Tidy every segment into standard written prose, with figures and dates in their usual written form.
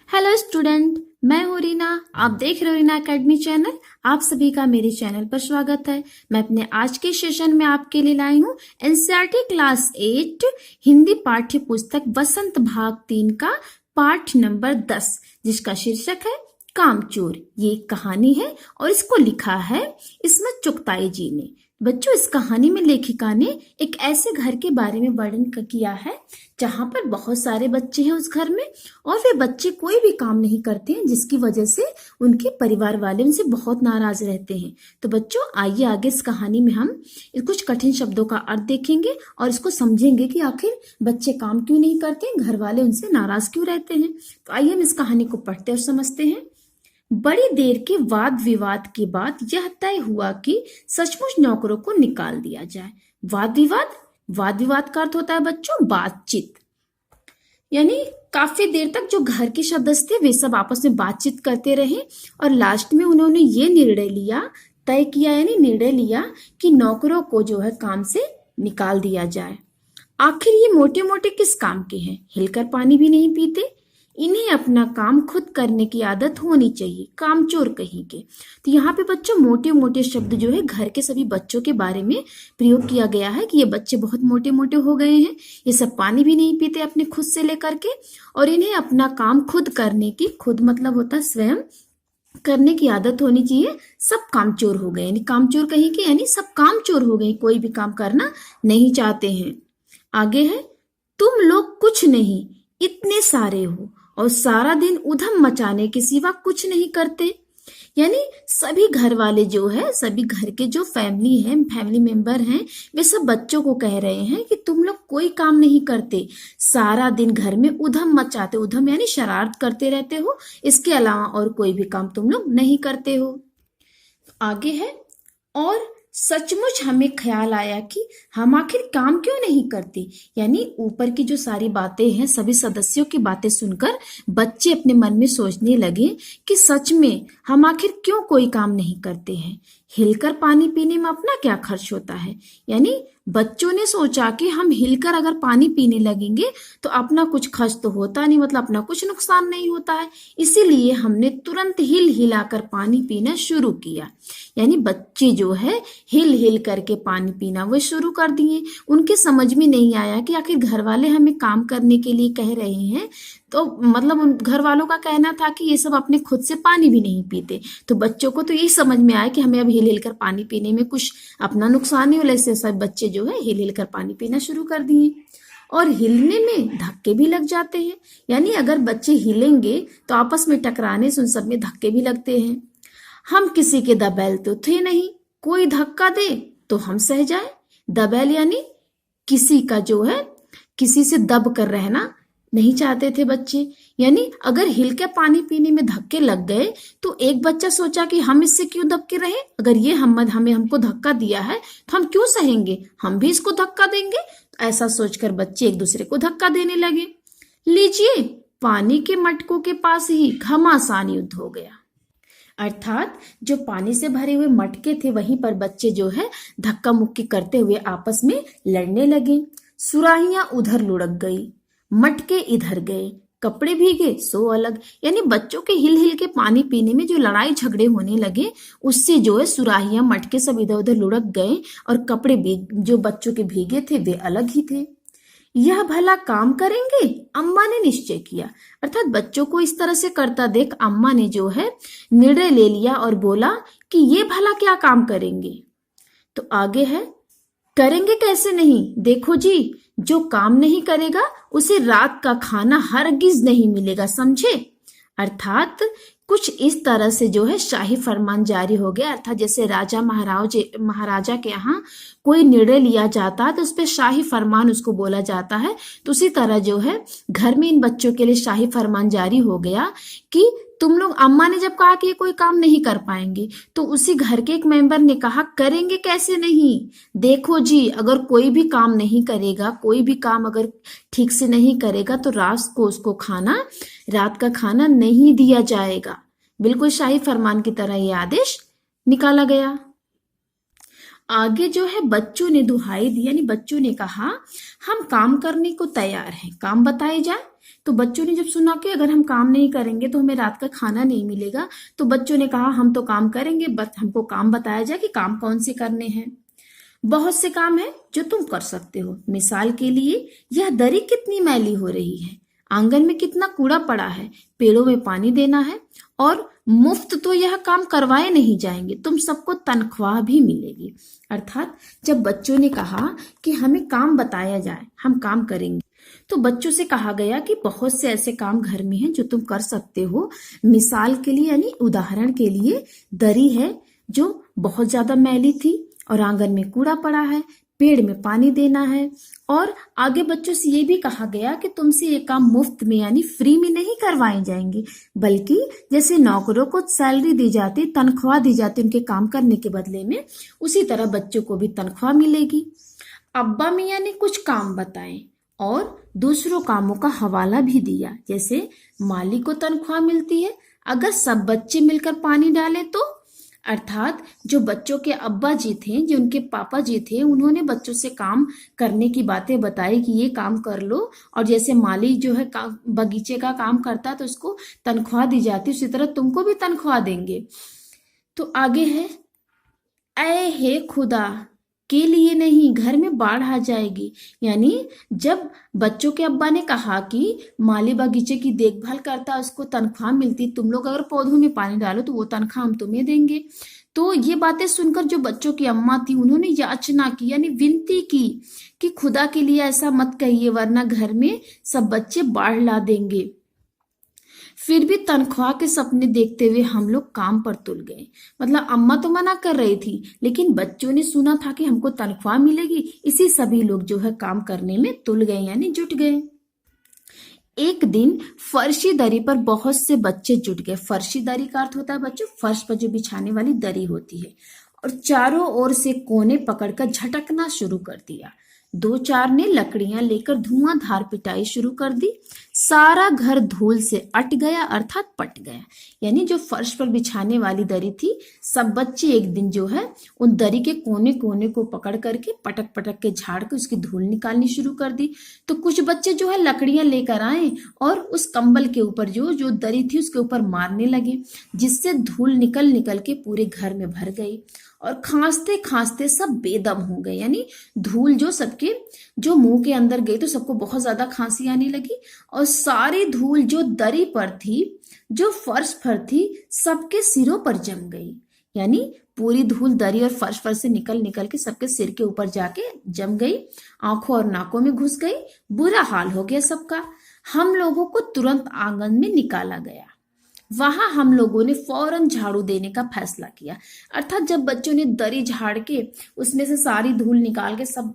Hello student, मैं हूँ रीना। आप देख रहे हो रीना एकेडमी चैनल। आप सभी का मेरे चैनल पर स्वागत है। मैं अपने आज के सेशन में आपके लिए लाई हूँ एनसीईआरटी क्लास 8 हिंदी पाठ्य पुस्तक बसंत भाग 3 का पाठ नंबर 10, जिसका शीर्षक है कामचोर। ये एक कहानी है और इसको लिखा है इस्मत चुगताई जी ने। बच्चों, इस कहानी में लेखिका ने एक ऐसे घर के बारे में वर्णन किया है जहां पर बहुत सारे बच्चे हैं उस घर में, और वे बच्चे कोई भी काम नहीं करते हैं, जिसकी वजह से उनके परिवार वाले उनसे बहुत नाराज रहते हैं। तो बच्चों, आइए आगे इस कहानी में हम कुछ कठिन शब्दों का अर्थ देखेंगे और इसको समझेंगे कि आखिर बच्चे काम क्यों नहीं करते हैं, घर वाले उनसे नाराज क्यों रहते हैं। तो आइए हम इस कहानी को पढ़ते और समझते हैं। बड़ी देर के वाद विवाद के बाद यह तय हुआ कि सचमुच नौकरों को निकाल दिया जाए। वाद विवाद का अर्थ होता है बच्चों बातचीत, यानी काफी देर तक जो घर के सदस्य थे वे सब आपस में बातचीत करते रहे और लास्ट में उन्होंने ये निर्णय लिया कि नौकरों को जो है काम से निकाल दिया जाए। आखिर ये मोटे मोटे किस काम के हैं? हिलकर पानी भी नहीं पीते। इन्हें अपना काम खुद करने की आदत होनी चाहिए, कामचोर कहीं के। तो यहाँ पे बच्चों मोटे मोटे शब्द जो है घर के सभी बच्चों के बारे में प्रयोग किया गया है कि ये बच्चे बहुत मोटे मोटे हो गए हैं, ये सब पानी भी नहीं पीते अपने खुद से लेकर के, और इन्हें अपना काम खुद करने की, खुद मतलब होता है स्वयं करने की आदत होनी चाहिए। सब कामचोर हो गए, यानी कामचोर कहीं के, यानी सब कामचोर हो गए, कोई भी काम करना नहीं चाहते हैं। आगे है, तुम लोग कुछ नहीं, इतने सारे हो और सारा दिन उधम मचाने के सिवा कुछ नहीं करते। यानी सभी घर वाले जो है, सभी घर के जो फैमिली मेंबर हैं, वे सब बच्चों को कह रहे हैं कि तुम लोग कोई काम नहीं करते, सारा दिन घर में उधम मचाते, उधम यानी शरारत करते रहते हो, इसके अलावा और कोई भी काम तुम लोग नहीं करते हो। आगे है, और सचमुच हमें ख्याल आया कि हम आखिर काम क्यों नहीं करते। यानी ऊपर की जो सारी बातें हैं, सभी सदस्यों की बातें सुनकर बच्चे अपने मन में सोचने लगे कि सच में हम आखिर क्यों कोई काम नहीं करते हैं। हिलकर पानी पीने में अपना क्या खर्च होता है। यानी बच्चों ने सोचा कि हम हिलकर अगर पानी पीने लगेंगे तो अपना कुछ खर्च तो होता नहीं, मतलब अपना कुछ नुकसान नहीं होता है, इसीलिए हमने तुरंत हिल हिलाकर पानी पीना शुरू किया। यानी बच्चे जो है हिल हिल करके पानी पीना वो शुरू कर दिए। उनके समझ में नहीं आया कि आखिर घर वाले हमें काम करने के लिए कह रहे हैं, तो मतलब उन घर वालों का कहना था कि ये सब अपने खुद से पानी भी नहीं पीते। तो बच्चों को तो यही समझ में आया कि हमें अब हिल हिल कर पानी पीने में कुछ अपना नुकसान नहीं हो, ऐसे सब बच्चे जो है हिल हिल कर पानी पीना शुरू कर दिए। और हिलने में धक्के भी लग जाते हैं, यानी अगर बच्चे हिलेंगे तो आपस में टकराने से उन सब में धक्के भी लगते हैं। हम किसी के दबैल तो थे नहीं, कोई धक्का दे तो हम सह जाए। दबैल यानी किसी का जो है, किसी से दब कर रहना नहीं चाहते थे बच्चे। यानी अगर हिल के पानी पीने में धक्के लग गए तो एक बच्चा सोचा कि हम इससे क्यों दब के रहे, अगर ये हमको धक्का दिया है तो हम क्यों सहेंगे, हम भी इसको धक्का देंगे। तो ऐसा सोचकर बच्चे एक दूसरे को धक्का देने लगे। लीजिए, पानी के मटकों के पास ही घमासान युद्ध हो गया। अर्थात जो पानी से भरे हुए मटके थे वहीं पर बच्चे जो है धक्का मुक्की करते हुए आपस में लड़ने लगे। सुराहियां उधर लुढ़क गई, मटके इधर गए, कपड़े भीगे सो अलग। यानी बच्चों के हिल हिल के पानी पीने में जो लड़ाई झगड़े होने लगे, उससे जो है सुराहियां मटके सब इधर उधर लुढ़क गए और कपड़े भी जो बच्चों के भीगे थे वे अलग ही थे। यह भला काम करेंगे, अम्मा ने निश्चय किया। अर्थात बच्चों को इस तरह से करता देख अम्मा ने जो है निर्णय ले लिया और बोला कि ये भला क्या काम करेंगे। तो आगे है, करेंगे कैसे नहीं, देखो जी, जो काम नहीं करेगा उसे रात का खाना हरगिज नहीं मिलेगा, समझे। अर्थात कुछ इस तरह से जो है शाही फरमान जारी हो गया। अर्थात जैसे राजा महाराजा के यहाँ कोई निर्णय लिया जाता है तो उस पर शाही फरमान उसको बोला जाता है। तो उसी तरह जो है घर में इन बच्चों के लिए शाही फरमान जारी हो गया कि तुम लोग, अम्मा ने जब कहा कि ये कोई काम नहीं कर पाएंगे तो उसी घर के एक मेंबर ने कहा करेंगे कैसे नहीं, देखो जी, अगर कोई भी काम नहीं करेगा, कोई भी काम अगर ठीक से नहीं करेगा तो रात को उसको रात का खाना नहीं दिया जाएगा। बिल्कुल शाही फरमान की तरह ये आदेश निकाला गया। आगे जो है बच्चों ने दुहाई दी, यानी बच्चों ने कहा हम काम करने को तैयार हैं, काम बताए जाए। तो बच्चों ने जब सुना कि अगर हम काम नहीं करेंगे तो हमें रात का खाना नहीं मिलेगा, तो बच्चों ने कहा हम तो काम करेंगे, बस हमको काम बताया जाए कि काम कौन से करने हैं। बहुत से काम है जो तुम कर सकते हो। मिसाल के लिए, यह दरी कितनी मैली हो रही है, आंगन में कितना कूड़ा पड़ा है, पेड़ों में पानी देना है, और मुफ्त तो यह काम करवाए नहीं जाएंगे, तुम सबको तनख्वाह भी मिलेगी। अर्थात जब बच्चों ने कहा कि हमें काम बताया जाए, हम काम करेंगे, तो बच्चों से कहा गया कि बहुत से ऐसे काम घर में हैं जो तुम कर सकते हो। मिसाल के लिए यानी उदाहरण के लिए, दरी है जो बहुत ज्यादा मैली थी और आंगन में कूड़ा पड़ा है, पेड़ में पानी देना है, और आगे बच्चों से ये भी कहा गया कि तुमसे ये काम मुफ्त में यानी फ्री में नहीं करवाए जाएंगे, बल्कि जैसे नौकरों को सैलरी दी जाती, तनख्वाह दी जाती उनके काम करने के बदले में, उसी तरह बच्चों को भी तनख्वाह मिलेगी। अब्बा मियाँ ने कुछ काम बताए और दूसरों कामों का हवाला भी दिया। जैसे माली को तनख्वाह मिलती है अगर सब बच्चे मिलकर पानी डालें तो, अर्थात जो बच्चों के अब्बा जी थे, जो उनके पापा जी थे, उन्होंने बच्चों से काम करने की बातें बताई कि ये काम कर लो, और जैसे माली जो है बगीचे का काम करता है तो उसको तनख्वाह दी जाती, उसी तरह तुमको भी तनख्वाह देंगे। तो आगे है, ऐ हे खुदा के लिए नहीं, घर में बाढ़ आ जाएगी। यानी जब बच्चों के अब्बा ने कहा कि माली बगीचे की देखभाल करता, उसको तनख्वाह मिलती, तुम लोग अगर पौधों में पानी डालो तो वो तनख्वाह हम तुम्हें देंगे। तो ये बातें सुनकर जो बच्चों की अम्मा थी, उन्होंने याचना की यानी विनती की कि खुदा के लिए ऐसा मत कहिए, वरना घर में सब बच्चे बाढ़ ला देंगे। फिर भी तनख्वाह के सपने देखते हुए हम लोग काम पर तुल गए। मतलब अम्मा तो मना कर रही थी, लेकिन बच्चों ने सुना था कि हमको तनख्वाह मिलेगी, इसी सभी लोग जो है काम करने में तुल गए यानी जुट गए। एक दिन फर्शी दरी पर बहुत से बच्चे जुट गए। फर्शी दरी का अर्थ होता है बच्चों फर्श पर जो बिछाने वाली दरी होती है, और चारों ओर से कोने पकड़कर झटकना शुरू कर दिया। दो चार ने लकड़ियां लेकर धुआंधार पिटाई शुरू कर दी। सारा घर धूल से अट गया अर्थात पट गया। यानी जो फर्श पर बिछाने वाली दरी थी, सब बच्चे एक दिन जो है उन दरी के कोने कोने को पकड़ करके पटक पटक के झाड़ के उसकी धूल निकालनी शुरू कर दी। तो कुछ बच्चे जो है लकड़ियां लेकर आए और उस कंबल के ऊपर जो दरी थी उसके ऊपर मारने लगे, जिससे धूल निकल निकल के पूरे घर में भर गई और खांसते खांसते सब बेदम हो गए। यानी धूल जो सबके जो मुंह के अंदर गई तो सबको बहुत ज्यादा खांसी आने लगी, और सारी धूल जो दरी पर थी, जो फर्श पर थी, सबके सिरों पर जम गई। यानी पूरी धूल दरी और फर्श पर से निकल निकल के सबके सिर के ऊपर जाके जम गई, आंखों और नाकों में घुस गई। बुरा हाल हो गया सबका। हम लोगों को तुरंत आंगन में निकाला गया। वहां हम लोगों ने फौरन झाड़ू देने का फैसला किया। अर्थात जब बच्चों ने दरी झाड़ के उसमें से सारी धूल निकाल के सब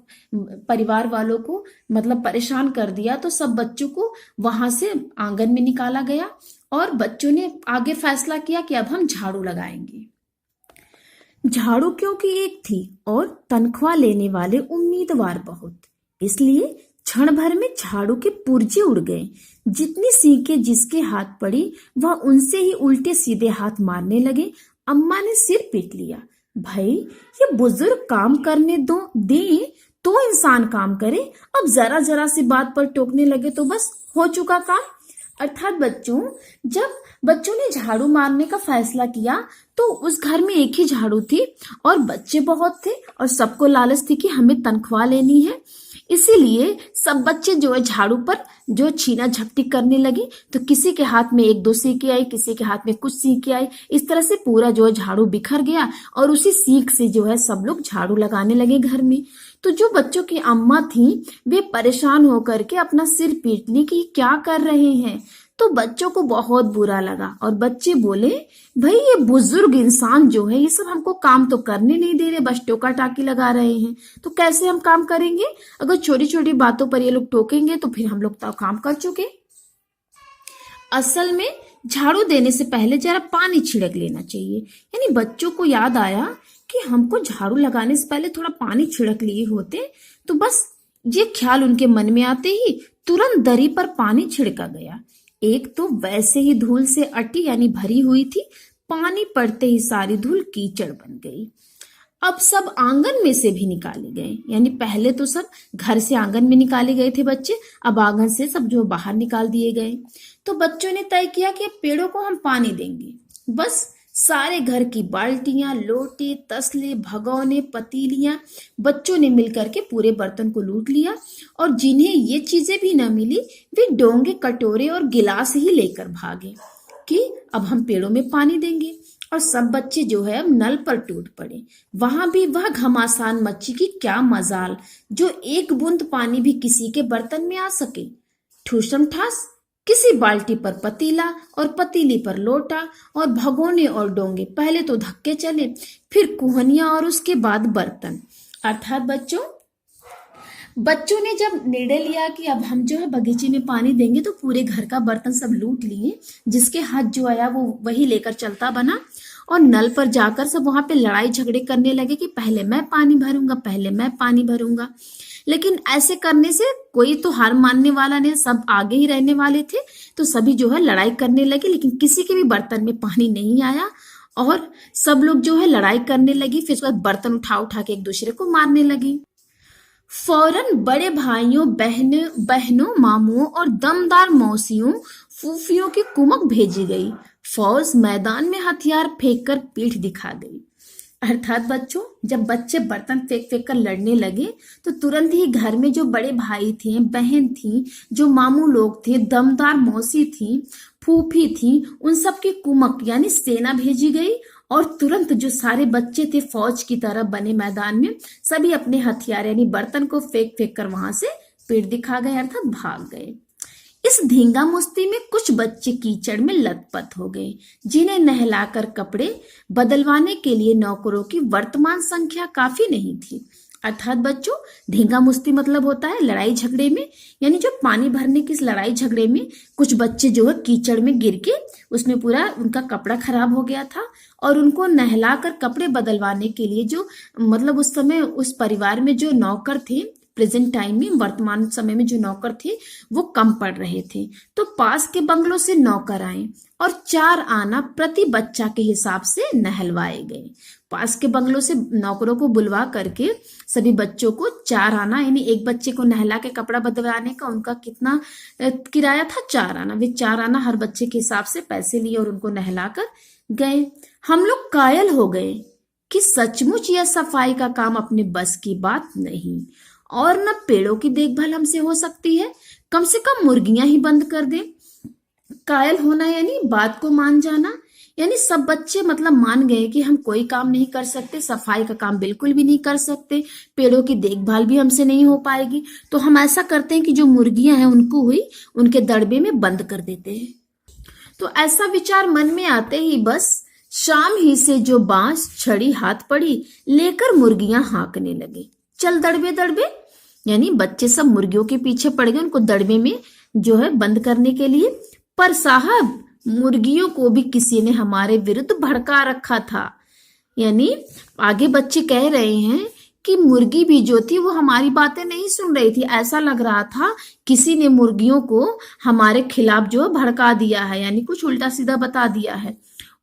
परिवार वालों को मतलब परेशान कर दिया, तो सब बच्चों को वहां से आंगन में निकाला गया और बच्चों ने आगे फैसला किया कि अब हम झाड़ू लगाएंगे। झाड़ू क्योंकि एक थी और तनख्वाह लेने वाले उम्मीदवार बहुत, इसलिए क्षण भर में झाड़ू के पुर्जे उड़ गए। जितनी सीखें जिसके हाथ पड़ी वह उनसे ही उल्टे सीधे हाथ मारने लगे। अम्मा ने सिर पीट लिया, भाई ये बुजुर्ग काम करने दो दे तो इंसान काम करे, अब जरा जरा सी बात पर टोकने लगे तो बस हो चुका काम। अर्थात बच्चों, जब बच्चों ने झाड़ू मारने का फैसला किया तो उस घर में एक ही झाड़ू थी और बच्चे बहुत थे और सबको लालच थी कि हमें तनख्वाह लेनी है। इसीलिए सब बच्चे जो है झाड़ू पर जो छीना झपटी करने लगे, तो किसी के हाथ में एक दो सीखें आई, किसी के हाथ में कुछ सीखें आई। इस तरह से पूरा जो है झाड़ू बिखर गया और उसी सीख से जो है सब लोग झाड़ू लगाने लगे घर में। तो जो बच्चों की अम्मा थी वे परेशान होकर के अपना सिर पीटने की क्या कर रहे हैं, तो बच्चों को बहुत बुरा लगा और बच्चे बोले, भाई ये बुजुर्ग इंसान जो है ये सब हमको काम तो करने नहीं दे रहे, बस टोका टाकी लगा रहे हैं, तो कैसे हम काम करेंगे? अगर छोटी छोटी बातों पर ये लोग टोकेंगे तो फिर हम लोग तो काम कर चुके। असल में झाड़ू देने से पहले जरा पानी छिड़क लेना चाहिए। यानी बच्चों को याद आया कि हमको झाड़ू लगाने से पहले थोड़ा पानी छिड़क लिए होते, तो बस ये ख्याल उनके मन में आते ही तुरंत दरी पर पानी छिड़का गया। एक तो वैसे ही धूल से अटी यानी भरी हुई थी, पानी पड़ते ही सारी धूल कीचड़ बन गई। अब सब आंगन में से भी निकाले गए, यानी पहले तो सब घर से आंगन में निकाले गए थे बच्चे, अब आंगन से सब जो बाहर निकाल दिए गए। तो बच्चों ने तय किया कि पेड़ों को हम पानी देंगे। बस सारे घर की बाल्टियां, लोटे, तसले, भगोने, पतीलियां बच्चों ने मिलकर के पूरे बर्तन को लूट लिया, और जिन्हें ये चीजें भी न मिली वे डोंगे, कटोरे और गिलास ही लेकर भागे कि अब हम पेड़ों में पानी देंगे। और सब बच्चे जो है अब नल पर टूट पड़े। वहां भी वह घमासान मच्छी की क्या मजाल, जो एक बूंद पानी भी किसी के बर्तन में आ सके। ठूसम ठास किसी बाल्टी पर पतीला और पतीली पर लोटा और भगोने और डोंगे, पहले तो धक्के चले, फिर कुहनिया और उसके बाद बर्तन। अर्थात बच्चों ने जब निर्णय लिया कि अब हम जो है बगीचे में पानी देंगे, तो पूरे घर का बर्तन सब लूट लिए, जिसके हाथ जो आया वो वही लेकर चलता बना, और नल पर जाकर सब वहां पे लड़ाई झगड़े करने लगे कि पहले मैं पानी भरूंगा, पहले मैं पानी भरूंगा। लेकिन ऐसे करने से कोई तो हार मानने वाला नहीं, सब आगे ही रहने वाले थे, तो सभी जो है लड़ाई करने लगे, लेकिन किसी के भी बर्तन में पानी नहीं आया, और सब लोग जो है लड़ाई करने लगी। फिर उसके बाद बर्तन उठा उठा के एक दूसरे को मारने लगी। फौरन बड़े भाइयों, बहनों, मामुओं और दमदार मौसियों, फूफियों की कुमक भेजी गई। फौज मैदान में हथियार फेंक कर पीठ दिखा गई। अर्थात बच्चों, जब बच्चे बर्तन फेंक फेंक कर लड़ने लगे, तो तुरंत ही घर में जो बड़े भाई थे, बहन थी, जो मामू लोग थे, दमदार मौसी थी, फूफी थी, उन सब की कुमक यानी सेना भेजी गई, और तुरंत जो सारे बच्चे थे फौज की तरह बने मैदान में, सभी अपने हथियार यानी बर्तन को फेंक फेंक कर वहां से पीठ दिखा गए, अर्थात भाग गए। इस धींगा मुश्ती में कुछ बच्चे कीचड़ में लथपथ हो गए, जिन्हें नहलाकर कपड़े बदलवाने के लिए नौकरों की वर्तमान संख्या काफी नहीं थी। अर्थात बच्चों, धींगा मुश्ती मतलब होता है लड़ाई झगड़े में, यानी जो पानी भरने की इस लड़ाई झगड़े में कुछ बच्चे जो है कीचड़ में गिर के उसमें पूरा उनका कपड़ा खराब हो गया था, और उनको नहलाकर कपड़े बदलवाने के लिए जो मतलब उस समय उस परिवार में जो नौकर थे, प्रेजेंट टाइम में वर्तमान समय में जो नौकर थे वो कम पड़ रहे थे, तो पास के बंगलों से नौकर आए और 4 आना प्रति बच्चा के हिसाब से नहलवाए गए। पास के बंगलों से नौकरों को बुलवा करके सभी बच्चों को 4 आना यानी एक बच्चे को नहला के कपड़ा बदलवाने का उनका कितना किराया था, 4 आना। वे 4 आना हर बच्चे के हिसाब से पैसे लिए और उनको नहलाकर गए। हम लोग कायल हो गए कि सचमुच यह सफाई का काम अपने बस की बात नहीं, और न पेड़ों की देखभाल हमसे हो सकती है, कम से कम मुर्गियां ही बंद कर दे। कायल होना यानी बात को मान जाना, यानी सब बच्चे मतलब मान गए कि हम कोई काम नहीं कर सकते, सफाई का काम बिल्कुल भी नहीं कर सकते, पेड़ों की देखभाल भी हमसे नहीं हो पाएगी, तो हम ऐसा करते हैं कि जो मुर्गियां हैं उनको हुई उनके दड़बे में बंद कर देते हैं। तो ऐसा विचार मन में आते ही बस शाम ही से जो बांस छड़ी हाथ पड़ी लेकर मुर्गियां हाँकने लगी। चल दड़बे दड़बे, यानी बच्चे सब मुर्गियों के पीछे पड़ गए उनको दड़बे में जो है बंद करने के लिए। पर साहब, मुर्गियों को भी किसी ने हमारे विरुद्ध भड़का रखा था। यानी आगे बच्चे कह रहे हैं कि मुर्गी भी जो थी वो हमारी बातें नहीं सुन रही थी, ऐसा लग रहा था किसी ने मुर्गियों को हमारे खिलाफ जो है भड़का दिया है, यानी कुछ उल्टा सीधा बता दिया है।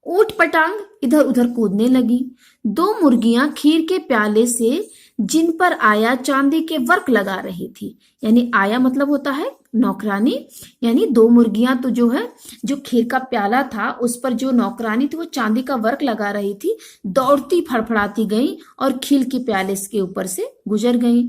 ऊट पटांग इधर उधर कूदने लगी। 2 मुर्गियां खीर के प्याले से जिन पर आया चांदी के वर्क लगा रही थी, यानी आया मतलब होता है नौकरानी, यानी 2 मुर्गियां तो जो है जो खीर का प्याला था उस पर जो नौकरानी थी वो चांदी का वर्क लगा रही थी, दौड़ती फड़फड़ाती गई और खीर के प्याले के ऊपर से गुजर गई।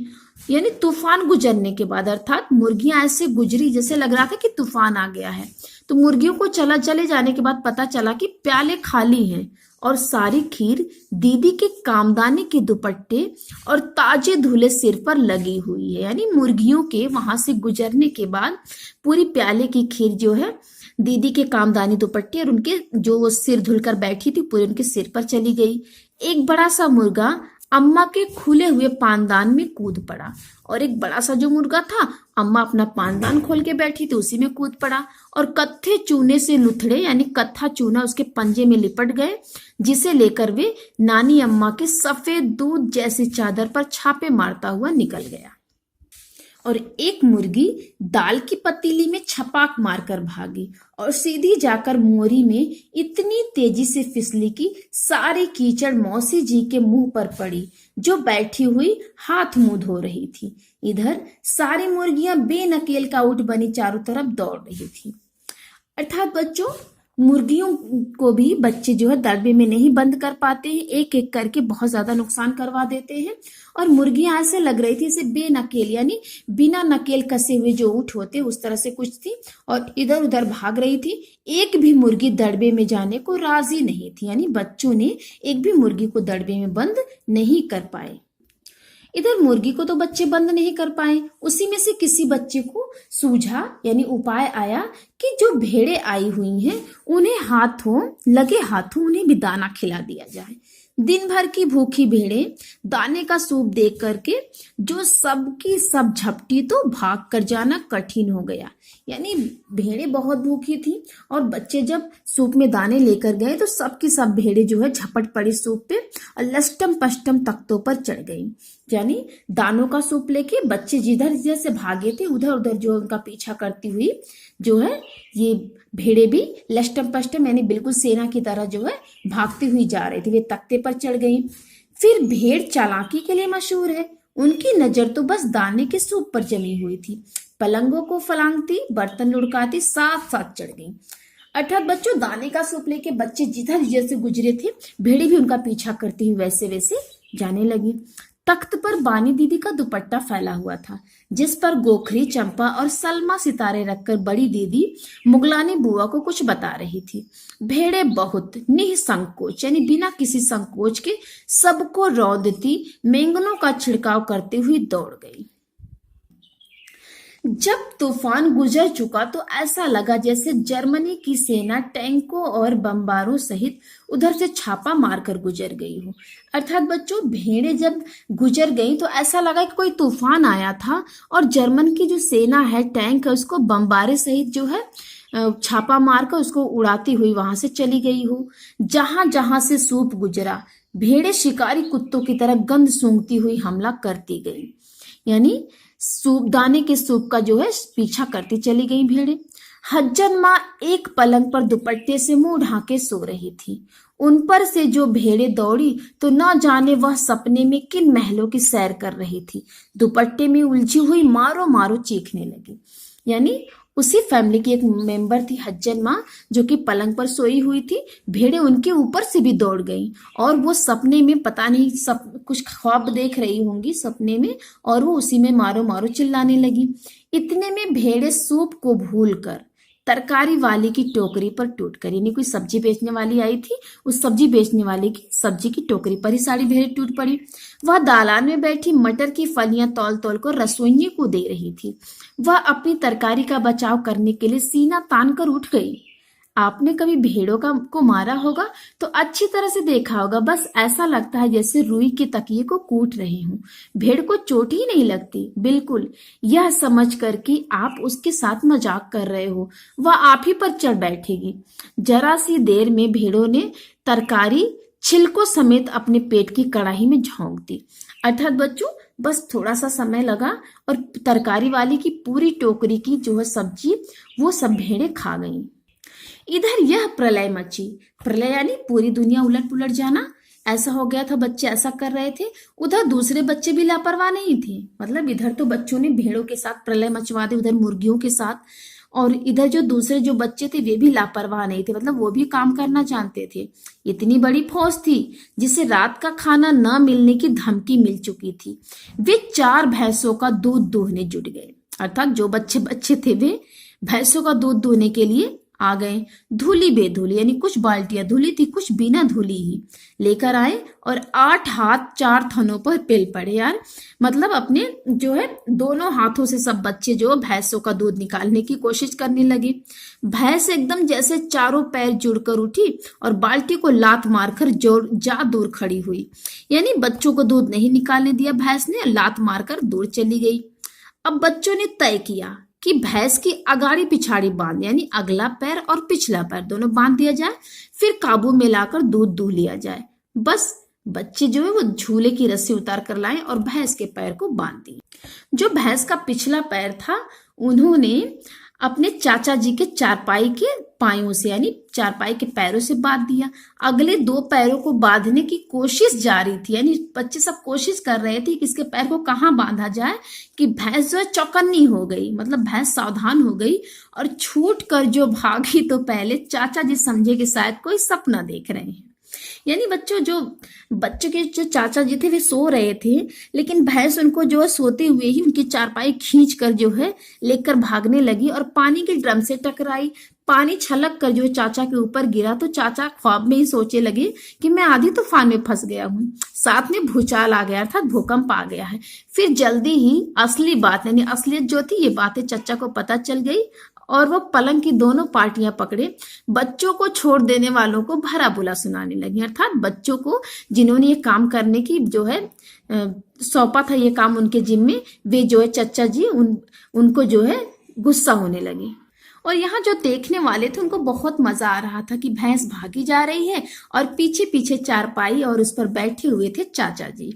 यानी तूफान गुजरने के बाद, अर्थात मुर्गियां ऐसे गुजरी जैसे लग रहा था कि तूफान आ गया है। तो मुर्गियों को चले जाने के बाद पता चला कि प्याले खाली हैं और सारी खीर दीदी के कामदानी के दुपट्टे और ताजे धुले सिर पर लगी हुई है। यानी मुर्गियों के वहां से गुजरने के बाद पूरी प्याले की खीर जो है दीदी के कामदानी दुपट्टे और उनके जो सिर धुलकर बैठी थी पूरे उनके सिर पर चली गई। एक बड़ा सा मुर्गा अम्मा के खुले हुए पानदान में कूद पड़ा, और एक बड़ा सा जो मुर्गा था अम्मा अपना पानदान खोल के बैठी थी उसी में कूद पड़ा, और कत्थे चूने से लुथड़े यानी कत्था चूना उसके पंजे में लिपट गए, जिसे लेकर वे नानी अम्मा के सफेद दूध जैसी चादर पर छापे मारता हुआ निकल गया। और एक मुर्गी दाल की पतीली में छपाक मारकर भागी और सीधी जाकर मोरी में इतनी तेजी से फिसली कि सारी कीचड़ मौसी जी के मुंह पर पड़ी, जो बैठी हुई हाथ मुंह धो रही थी। इधर सारी मुर्गियां बेनकेल का ऊँट बनी चारों तरफ दौड़ रही थी। अर्थात बच्चों, मुर्गियों को भी बच्चे जो है दड़बे में नहीं बंद कर पाते हैं, एक एक करके बहुत ज्यादा नुकसान करवा देते हैं। और मुर्गियां ऐसे लग रही थी इसे बेनकेल यानी बिना नकेल कसे हुए जो ऊँट होते उस तरह से कुछ थी और इधर उधर भाग रही थी। एक भी मुर्गी दड़बे में जाने को राजी नहीं थी, यानी बच्चों ने एक भी मुर्गी को दड़बे में बंद नहीं कर पाए। इधर मुर्गी को तो बच्चे बंद नहीं कर पाए, उसी में से किसी बच्चे को सूझा यानी उपाय आया कि जो भेड़े आई हुई हैं उन्हें लगे हाथों उन्हें भी दाना खिला दिया जाए। दिन भर की भूखी भेड़े दाने का सूप देख करके जो सबकी सब झपटी तो भाग कर जाना कठिन हो गया। यानी भेड़े बहुत भूखी थी और बच्चे जब सूप में दाने लेकर गए तो सबकी सब भेड़े जो है झपट पड़ी सूप पे और लष्टम पष्टम तख्तों पर चढ़ गई। यानी दानों का सूप लेके बच्चे जिधर जिधर से भागे थे उधर उधर जो उनका पीछा करती हुई जो है ये भेड़े भी लष्टम पष्टम यानी बिल्कुल सेना की तरह जो है भागती हुई जा रही थी। वे तख्ते पर चढ़ गई। फिर भेड़ चालाकी के लिए मशहूर है, उनकी नजर तो बस दाने के सूप पर जमी हुई थी। पलंगों को फलांगती, बर्तन लुढ़काती, साथ साथ चढ़ गई। अर्थात बच्चों, दाने का सूप लेके बच्चे जिधर जिधर से गुजरे थे भेड़े भी उनका पीछा करती हुई वैसे वैसे जाने लगी। तख्त पर बानी दीदी का दुपट्टा फैला हुआ था, जिस पर गोखरी, चंपा और सलमा सितारे रखकर बड़ी दीदी मुगलानी बुआ को कुछ बता रही थी। भेड़े बहुत निसंकोच यानी बिना किसी संकोच के सबको रौदती मेंगनों का छिड़काव करते हुई दौड़ गई। जब तूफान गुजर चुका तो ऐसा लगा जैसे जर्मनी की सेना टैंकों और बमबारों सहित उधर से छापा मारकर गुजर गई हो। अर्थात बच्चों, भेड़े जब गुजर गई तो ऐसा लगा कि कोई तूफान आया था और जर्मन की जो सेना है, टैंक है, उसको बमबारे सहित जो है छापा मारकर उसको उड़ाती हुई वहां से चली गई हो। जहां जहां से सूप गुजरा भेड़े शिकारी कुत्तों की तरह गंध सूंघती हुई हमला करती गई। यानी सूप, दाने के सूप का जो है पीछा करती चली गई भेड़े। हज्जन माँ एक पलंग पर दुपट्टे से मुंह ढाके सो रही थी। उन पर से जो भेड़े दौड़ी तो न जाने वह सपने में किन महलों की सैर कर रही थी। दुपट्टे में उलझी हुई मारो मारो चीखने लगी। यानी उसी फैमिली की एक मेंबर थी हज्जन माँ, जो कि पलंग पर सोई हुई थी। भेड़े उनके ऊपर से भी दौड़ गई और वो सपने में पता नहीं सब कुछ ख्वाब देख रही होंगी सपने में, और वो उसी में मारो मारो चिल्लाने लगी। इतने में भेड़े सूप को भूलकर तरकारी वाली की टोकरी पर टूट कर, यानी कोई सब्जी बेचने वाली आई थी, उस सब्जी बेचने वाले की सब्जी की टोकरी पर ही सारी भेड़ें टूट पड़ी। वह दालान में बैठी मटर की फलियां तौल तौल कर रसोइये को दे रही थी। वह अपनी तरकारी का बचाव करने के लिए सीना तान कर उठ गई। आपने कभी भेड़ों को मारा होगा तो अच्छी तरह से देखा होगा, बस ऐसा लगता है जैसे रुई के तकिए को कूट रहे हूं। भेड़ को चोट ही नहीं लगती, बिल्कुल यह समझ कर कि आप उसके साथ मजाक कर रहे हो, वह आप ही पर चढ़ बैठेगी। जरा सी देर में भेड़ों ने तरकारी छिलकों समेत अपने पेट की कड़ाही में झोंक दी। अर्थात बच्चों, बस थोड़ा सा समय लगा और तरकारी वाली की पूरी टोकरी की जो है सब्जी वो सब भेड़ें खा गईं। इधर यह प्रलय मची। प्रलय यानी पूरी दुनिया उलट पुलट जाना, ऐसा हो गया था। बच्चे ऐसा कर रहे थे, उधर दूसरे बच्चे भी लापरवाह नहीं थे। मतलब इधर तो बच्चों ने भेड़ों के साथ प्रलय मचवा दी, उधर मुर्गियों के साथ, और इधर जो दूसरे जो बच्चे थे वे भी लापरवाह नहीं थे, मतलब वो भी काम करना जानते थे। इतनी बड़ी फौज थी जिसे रात का खाना न मिलने की धमकी मिल चुकी थी। वे 4 भैंसों का दूध दूहने जुट गए। अर्थात जो बच्चे थे वे भैंसों का दूध दूहने के लिए आ गए। धुली बेधुली यानी कुछ बाल्टियां धुली थी, कुछ बिना धुली ही लेकर आए और 8 हाथ 4 थनों पर पेल पड़े। यार मतलब अपने जो है दोनों हाथों से सब बच्चे जो भैंसों का दूध निकालने की कोशिश करने लगे। भैंस एकदम जैसे चारों पैर जुड़कर उठी और बाल्टी को लात मारकर जा दूर खड़ी हुई। यानी बच्चों को दूध नहीं निकालने दिया भैंस ने, लात मारकर दूर चली गई। अब बच्चों ने तय किया कि भैंस की अगाड़ी पिछाड़ी बांध, यानी अगला पैर और पिछला पैर दोनों बांध दिया जाए, फिर काबू में लाकर दूध दूह लिया जाए। बस बच्चे जो है वो झूले की रस्सी उतार कर लाए और भैंस के पैर को बांध दी। जो भैंस का पिछला पैर था उन्होंने अपने चाचा जी के चारपाई के पायों से यानी चारपाई के पैरों से बांध दिया। अगले 2 पैरों को बांधने की कोशिश जारी थी, यानी बच्चे सब कोशिश कर रहे थे कि इसके पैर को कहाँ बांधा जाए कि भैंस जो है चौकन्नी हो गई, मतलब भैंस सावधान हो गई और छूट कर जो भागी तो पहले चाचा जी समझे कि शायद कोई सपना देख रहे हैं। यानी बच्चों के जो चाचा जी थे वे सो रहे थे, लेकिन भैंस उनको जो है सोते हुए ही उनकी चारपाई खींच कर जो है लेकर भागने लगी और पानी के ड्रम से टकराई। पानी छलक कर जो है चाचा के ऊपर गिरा तो चाचा ख्वाब में ही सोचे लगे कि मैं आधी तूफान में फंस गया हूँ, साथ में भूचाल आ गया अर्थात भूकंप आ गया है। फिर जल्दी ही असली बात यानी असलियत जो थी ये बातें चाचा को पता चल गई और वो पलंग की दोनों पार्टियां पकड़े बच्चों को छोड़ देने वालों को भला बुरा सुनाने लगी, अर्थात बच्चों को जिन्होंने ये काम करने की जो है सौंपा था ये काम उनके जिम्मे, वे जो है चचा जी उनको जो है गुस्सा होने लगे। और यहाँ जो देखने वाले थे उनको बहुत मजा आ रहा था कि भैंस भागी जा रही है और पीछे पीछे चारपाई और उस पर बैठे हुए थे चाचा जी।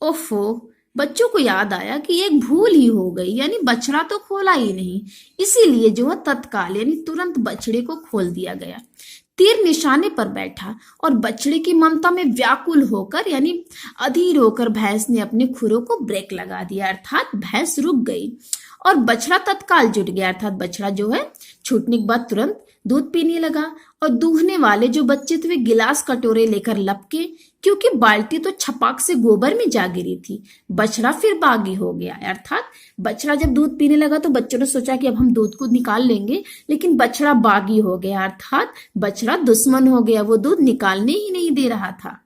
ओफो, बच्चों को याद आया कि एक भूल ही हो गई, यानी बछड़ा तो खोला ही नहीं, इसीलिए जो है तत्काल यानी तुरंत बछड़े को खोल दिया गया। तीर निशाने पर बैठा और बछड़े की ममता में व्याकुल होकर यानी अधीर होकर भैंस ने अपने खुरों को ब्रेक लगा दिया, अर्थात भैंस रुक गई और बछड़ा तत्काल जुट गया, अर्थात बछड़ा जो है छूटने के बाद तुरंत दूध पीने लगा। और दूहने वाले जो बच्चे थे वे गिलास कटोरे लेकर लपके, क्योंकि बाल्टी तो छपाक से गोबर में जा गिरी थी। बछड़ा फिर बागी हो गया, अर्थात बछड़ा जब दूध पीने लगा तो बच्चों ने सोचा कि अब हम दूध को निकाल लेंगे, लेकिन बछड़ा बागी हो गया, अर्थात बछड़ा दुश्मन हो गया, वो दूध निकालने ही नहीं दे रहा था।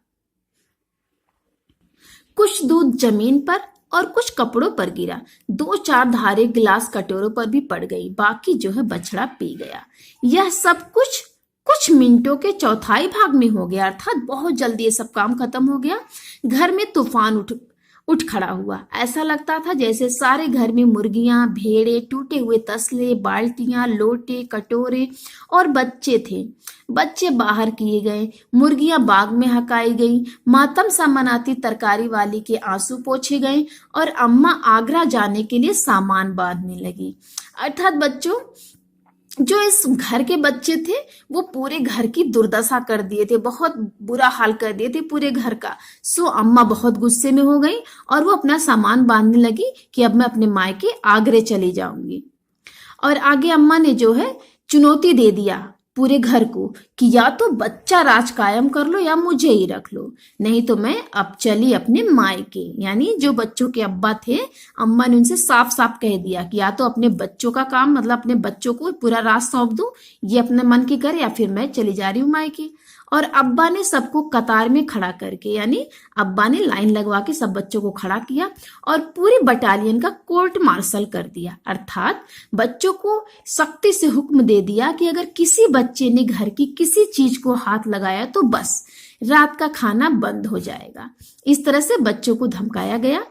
कुछ दूध जमीन पर और कुछ कपड़ों पर गिरा, 2-4 धारें गिलास कटोरों पर भी पड़ गई, बाकी जो है बछड़ा पी गया। यह सब कुछ मिनटों के चौथाई भाग में हो गया, अर्थात बहुत जल्दी ये सब काम खत्म हो गया। घर में तूफान उठ खड़ा हुआ। ऐसा लगता था जैसे सारे घर में मुर्गियां, भेड़े, टूटे हुए तसले, बाल्टियां, लोटे, कटोरे और बच्चे थे। बच्चे बाहर किए गए, मुर्गियां बाग में हकाई गई, मातम सा मनाती तरकारी वाली के आंसू पोंछे गए और अम्मा आगरा जाने के लिए सामान बांधने लगी। अर्थात बच्चों, जो इस घर के बच्चे थे वो पूरे घर की दुर्दशा कर दिए थे, बहुत बुरा हाल कर दिए थे पूरे घर का। सो अम्मा बहुत गुस्से में हो गई और वो अपना सामान बांधने लगी कि अब मैं अपने मायके आगरे चली जाऊंगी। और आगे अम्मा ने जो है चुनौती दे दिया पूरे घर को कि या तो बच्चा राज कायम कर लो या मुझे ही रख लो, नहीं तो मैं अब चली अपने मायके। यानी जो बच्चों के अब्बा थे, अम्मा ने उनसे साफ साफ कह दिया कि या तो अपने बच्चों का काम मतलब अपने बच्चों को पूरा राज सौंप दूं, ये अपने मन की करे, या फिर मैं चली जा रही हूँ मायके। और अब्बा ने सबको कतार में खड़ा करके यानी अब्बा ने लाइन लगवा के सब बच्चों को खड़ा किया और पूरी बटालियन का कोर्ट मार्शल कर दिया, अर्थात बच्चों को सख्ती से हुक्म दे दिया कि अगर किसी बच्चे ने घर की किसी चीज को हाथ लगाया तो बस रात का खाना बंद हो जाएगा। इस तरह से बच्चों को धमकाया गया।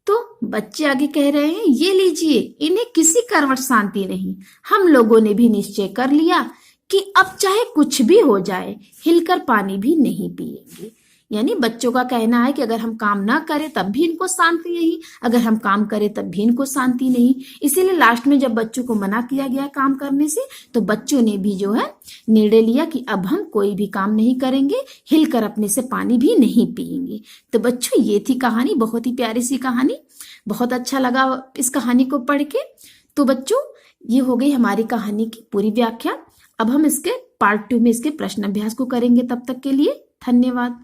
तो बच्चे आगे कह रहे हैं, ये लीजिए, इन्हें किसी करवट शांति नहीं। हम लोगों ने भी निश्चय कर लिया कि अब चाहे कुछ भी हो जाए हिलकर पानी भी नहीं पिएंगे। यानी बच्चों का कहना है कि अगर हम काम ना करें तब भी इनको शांति नहीं, अगर हम काम करें तब भी इनको शांति नहीं। इसीलिए लास्ट में जब बच्चों को मना किया गया काम करने से, तो बच्चों ने भी जो है निर्णय लिया कि अब हम कोई भी काम नहीं करेंगे, हिलकर अपने से पानी भी नहीं पिएंगे। तो बच्चों, ये थी कहानी, बहुत ही प्यारी सी कहानी। बहुत अच्छा लगा इस कहानी को पढ़ के। तो बच्चों, ये हो गई हमारी कहानी की पूरी व्याख्या। अब हम इसके पार्ट 2 में इसके प्रश्न अभ्यास को करेंगे। तब तक के लिए धन्यवाद।